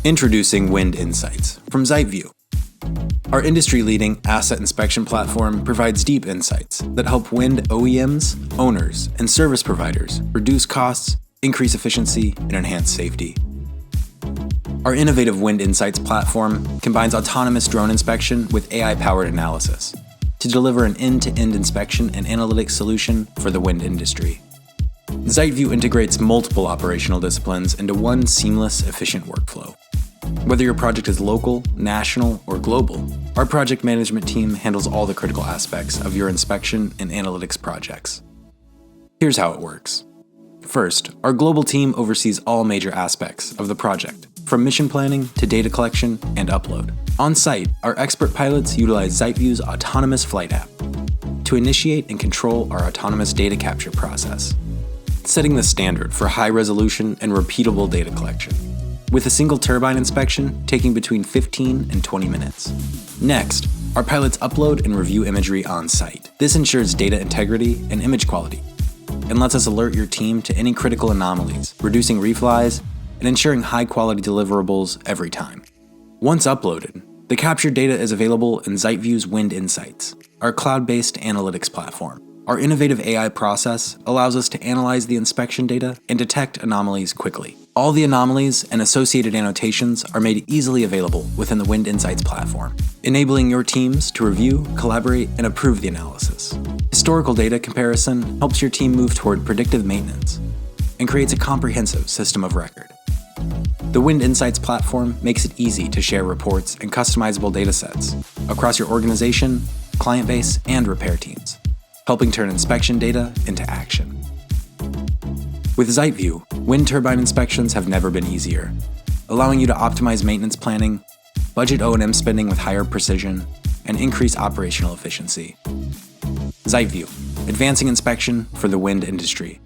Introducing Wind Insights from Zeitview. Our industry-leading asset inspection platform provides deep insights that help wind OEMs, owners, and service providers reduce costs, increase efficiency, and enhance safety. Our innovative Wind Insights platform combines autonomous drone inspection with AI-powered analysis to deliver an end-to-end inspection and analytics solution for the wind industry. Zeitview integrates multiple operational disciplines into one seamless, efficient workflow. Whether your project is local, national, or global, our project management team handles all the critical aspects of your inspection and analytics projects. Here's how it works. First, our global team oversees all major aspects of the project, from mission planning to data collection and upload. On site, our expert pilots utilize Zeitview's autonomous flight app to initiate and control our autonomous data capture process, setting the standard for high-resolution and repeatable data collection, with a single turbine inspection taking between 15 and 20 minutes. Next, our pilots upload and review imagery on site. This ensures data integrity and image quality, and lets us alert your team to any critical anomalies, reducing reflies and ensuring high-quality deliverables every time. Once uploaded, the captured data is available in Zeitview's Wind Insights, our cloud-based analytics platform. Our innovative AI process allows us to analyze the inspection data and detect anomalies quickly. All the anomalies and associated annotations are made easily available within the Wind Insights platform, enabling your teams to review, collaborate, and approve the analysis. Historical data comparison helps your team move toward predictive maintenance and creates a comprehensive system of record. The Wind Insights platform makes it easy to share reports and customizable datasets across your organization, client base, and repair teams, helping turn inspection data into action. With Zeitview, wind turbine inspections have never been easier, allowing you to optimize maintenance planning, budget O&M spending with higher precision, and increase operational efficiency. Zeitview, advancing inspection for the wind industry.